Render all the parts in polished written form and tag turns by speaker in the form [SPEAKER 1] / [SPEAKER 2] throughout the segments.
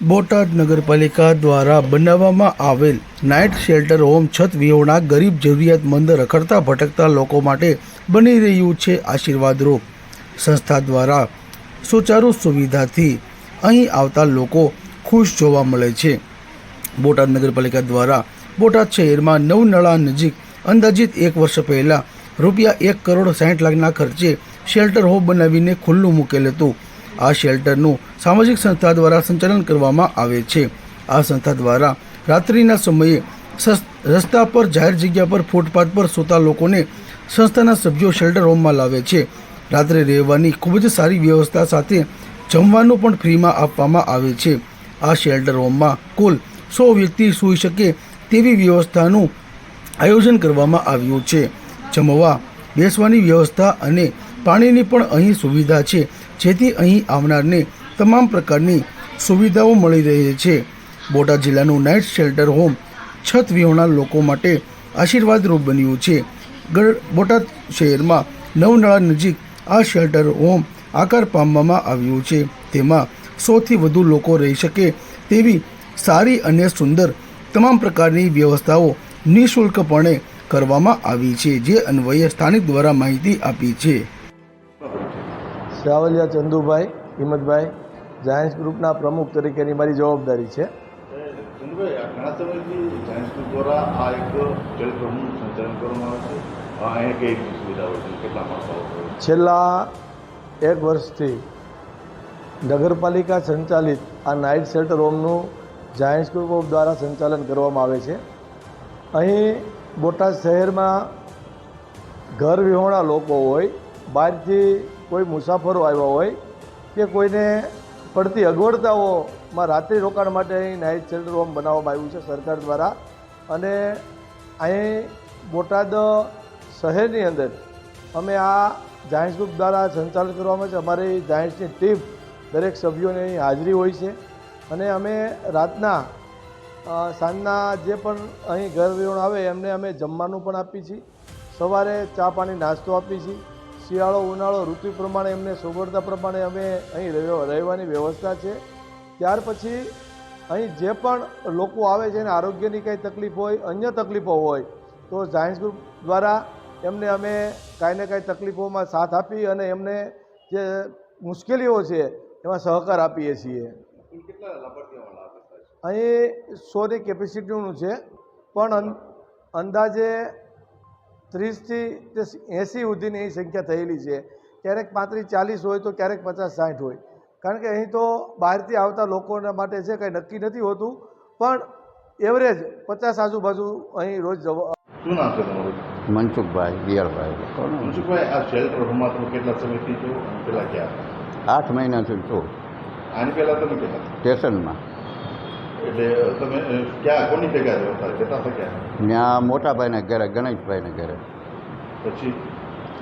[SPEAKER 1] બોટાદ નગરપાલિકા દ્વારા બનાવવામાં આવેલ નાઇટ શેલ્ટર હોમ છત વિહોણા ગરીબ જરૂરિયાતમંદ રખડતા ભટકતા લોકો માટે બની રહ્યું છે આશીર્વાદરૂપ. સંસ્થા દ્વારા સુચારુ સુવિધાથી અહીં આવતા લોકો ખુશ જોવા મળે છે. બોટાદ નગરપાલિકા દ્વારા બોટાદ શહેરમાં નવનળા નજીક અંદાજિત 1 વર્ષ પહેલાં ₹1,60,00,000ના ખર્ચે શેલ્ટર હોમ બનાવીને ખુલ્લું મૂકેલ હતું. આ શેલ્ટરનું સામાજિક સંસ્થા દ્વારા સંચાલન કરવામાં આવે છે. આ સંસ્થા દ્વારા રાત્રિના સમયે રસ્તા પર જાહેર જગ્યા પર ફૂટપાથ પર સૂતા લોકોને સંસ્થાના સભ્યો શેલ્ટર હોમમાં લાવે છે. રાત્રે રહેવાની ખૂબ જ સારી વ્યવસ્થા સાથે જમવાનું પણ ફ્રીમાં આપવામાં આવે છે. આ શેલ્ટર હોમમાં કુલ 100 વ્યક્તિ સૂઈ શકે તેવી વ્યવસ્થાનું આયોજન કરવામાં આવ્યું છે. જમવા બેસવાની વ્યવસ્થા અને પાણીની પણ અહીં સુવિધા છે, જેથી અહીં આવનારને તમામ પ્રકારની સુવિધાઓ મળી રહે છે. બોટાદ જિલ્લાનું નાઇટ શેલ્ટર હોમ છત વિહોણા લોકો માટે આશીર્વાદરૂપ બન્યું છે. બોટાદ શહેરમાં નવનળા નજીક આ શેલ્ટર હોમ આકાર પામવામાં આવ્યું છે. તેમાં 100થી વધુ લોકો રહી શકે તેવી સારી અને સુંદર તમામ પ્રકારની વ્યવસ્થાઓ નિઃશુલ્કપણે કરવામાં આવી છે, જે અન્વયે સ્થાનિક દ્વારા માહિતી આપી છે.
[SPEAKER 2] સાવલિયા ચંદુભાઈ હિંમતભાઈ, જાયન્ટ્સ ગ્રુપના પ્રમુખ તરીકેની મારી જવાબદારી છે.
[SPEAKER 3] ચંદુભાઈ, આ ઘણા સમયથી જાયન્ટ્સ ગ્રુપ દ્વારા આ એક શેલ્ટરનું સંચાલન કરવામાં આવે છે. અહીંયા કઈ સુવિધાઓ છે, કેટલા માણસો?
[SPEAKER 2] છેલ્લા 1 વર્ષથી નગરપાલિકા સંચાલિત આ નાઇટ શેલ્ટર હોમનું જાયન્ટ્સ ગ્રુપ દ્વારા સંચાલન કરવામાં આવે છે. અહીં બોટાદ શહેરમાં ઘર વિહોણા લોકો હોય, બહારથી કોઈ મુસાફરો આવ્યા હોય કે કોઈને પડતી અગવડતાઓમાં રાત્રિ રોકાણ માટે અહીં નાઇટ શેલ્ટર હોમ બનાવવામાં આવ્યું છે સરકાર દ્વારા. અને અહીં બોટાદ શહેરની અંદર અમે આ જાયન્ટ્સ ગ્રુપ દ્વારા સંચાલન કરવામાં છે. અમારી જાયન્ટ્સની ટીમ દરેક સભ્યોની અહીં હાજરી હોય છે. અને અમે રાતના સાંજના જે પણ અહીં ઘર વિહોણ આવે એમને અમે જમવાનું પણ આપીએ છીએ. સવારે ચા પાણી નાસ્તો આપીએ છીએ. શિયાળો ઉનાળો ઋતુ પ્રમાણે એમને સગવડતા પ્રમાણે અમે અહીં રહેવાની વ્યવસ્થા છે. ત્યાર પછી અહીં જે પણ લોકો આવે છે અને આરોગ્યની કંઈ તકલીફ હોય, અન્ય તકલીફો હોય તો જાયન્ટ્સ ગ્રુપ દ્વારા એમને અમે કાંઈ ને કાંઈ તકલીફોમાં સાથ આપી અને એમને જે મુશ્કેલીઓ છે એમાં સહકાર આપીએ છીએ. અહીં 100ની કેપેસિટીનું છે, પણ અંદાજે 30થી 80 સુધીની અહીં સંખ્યા થયેલી છે. ક્યારેક 35-40 હોય તો ક્યારેક 50-60 હોય. કારણ કે અહીં તો બહારથી આવતા લોકોના માટે છે, કંઈ નક્કી નથી હોતું, પણ એવરેજ 50 આજુબાજુ અહીં રોજ જવા.
[SPEAKER 3] શું નામ છે તમારું?
[SPEAKER 4] મનસુખભાઈ દિયરભાઈ.
[SPEAKER 3] મનસુખભાઈ, આ શેલ્ટર હોમમાં તમે કેટલા સમયથી છો અને પહેલાં ક્યાં?
[SPEAKER 4] 8 મહિનાથી છું
[SPEAKER 3] આની પહેલાં તમે કેટલા
[SPEAKER 4] સ્ટેશનમાં.
[SPEAKER 3] એટલે તમે ક્યાં કોની ભેગા રહેતા, જતા હતા ક્યાં?
[SPEAKER 4] ત્યાં મોટાભાઈને ઘરે, ગણેશભાઈને ઘરે.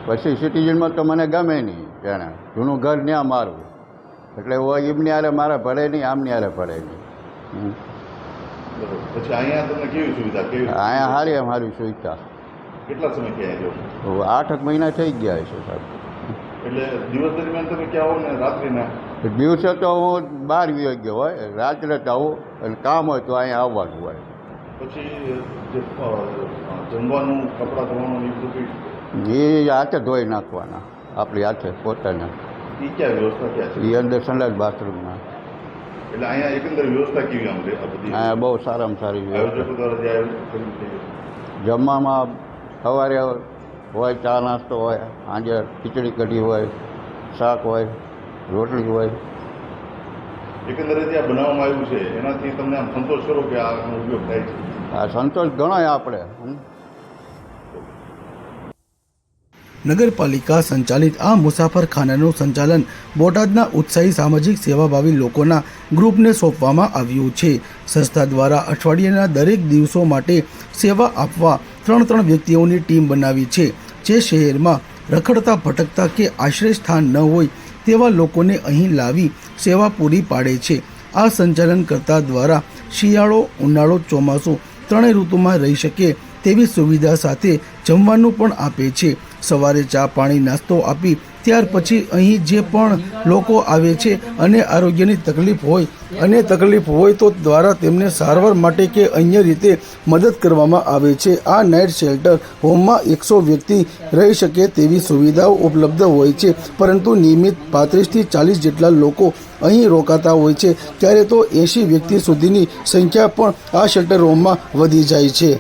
[SPEAKER 3] પછી
[SPEAKER 4] સિટીઝનમાં તો મને ગમે નહીં. ત્યાં જૂનું ઘર ત્યાં મારું, એટલે એમની હારે મારે ભળે નહીં, આમની હારે ભળે નહીં.
[SPEAKER 3] પછી અહીંયા તમને કેવી સુવિધા?
[SPEAKER 4] અહીંયા સારી સારી સુવિધા.
[SPEAKER 3] કેટલા સમયથી અહીંયા જો?
[SPEAKER 4] 8 મહિના થઈ ગયા છે સાહેબ.
[SPEAKER 3] એટલે દિવસ દરમિયાન તમે ક્યાં આવો ને રાત્રિના?
[SPEAKER 4] દિવસે તો હું બહાર ગયો હોય, રાત્રે તો આવું, અને કામ હોય તો અહીંયા આવવાનું હોય.
[SPEAKER 3] પછી જે જમવાનું, કપડાં ધોવાનું એ બધું
[SPEAKER 4] એ હાથે ધોઈ નાખવાના, આપણી હાથે પોતાના.
[SPEAKER 3] એ ક્યાં વ્યવસ્થા ક્યાં છે?
[SPEAKER 4] એ અંદર સંડાસ બાથરૂમમાં.
[SPEAKER 3] એટલે અહીંયા એકંદર વ્યવસ્થા કેવી આમ આ બધી?
[SPEAKER 4] અહીંયા બહુ સારામાં સારી
[SPEAKER 3] આયોજકો દ્વારા જે આયોજન કર્યું છે.
[SPEAKER 4] જમવામાં સવારે હોય, ચા નાસ્તો હોય, સાંજે ખીચડી કઢી હોય, શાક હોય, રોટલી હોય.
[SPEAKER 3] એકંદરે જે આ બનાવવામાં આવ્યું છે એનાથી તમને આમ સંતોષ કરો કે આ ઉપયોગ થાય છે?
[SPEAKER 4] આ સંતોષ ગણાય આપણે.
[SPEAKER 1] નગરપાલિકા સંચાલિત આ મુસાફરખાનાનું સંચાલન બોટાદના ઉત્સાહી સામાજિક સેવાભાવી લોકોના ગ્રુપને સોંપવામાં આવ્યું છે. સંસ્થા દ્વારા અઠવાડિયાના દરેક દિવસો માટે સેવા આપવા 3 વ્યક્તિઓની ટીમ બનાવી છે, જે શહેરમાં રખડતા ભટકતા કે આશ્રય સ્થાન ન હોય તેવા લોકોને અહીં લાવી સેવા પૂરી પાડે છે. આ સંચાલનકર્તા દ્વારા શિયાળો ઉનાળો ચોમાસું 3 ઋતુમાં રહી શકે તેવી સુવિધા સાથે જમવાનું પણ આપે છે. સવારે ચા પાણી નાસ્તો આપી ત્યાર પછી અહીં જે પણ લોકો આવે છે અને આરોગ્યની તકલીફ હોય તો દ્વારા તેમને સારવાર માટે કે અન્ય રીતે મદદ કરવામાં આવે છે. આ નાઇટ શેલ્ટર હોમમાં 100 વ્યક્તિ રહી શકે તેવી સુવિધાઓ ઉપલબ્ધ હોય છે, પરંતુ નિયમિત 35થી 40 જેટલા લોકો અહીં રોકાતા હોય છે. ક્યારે તો 80 વ્યક્તિ સુધીની સંખ્યા પણ આ શેલ્ટર હોમમાં વધી જાય છે.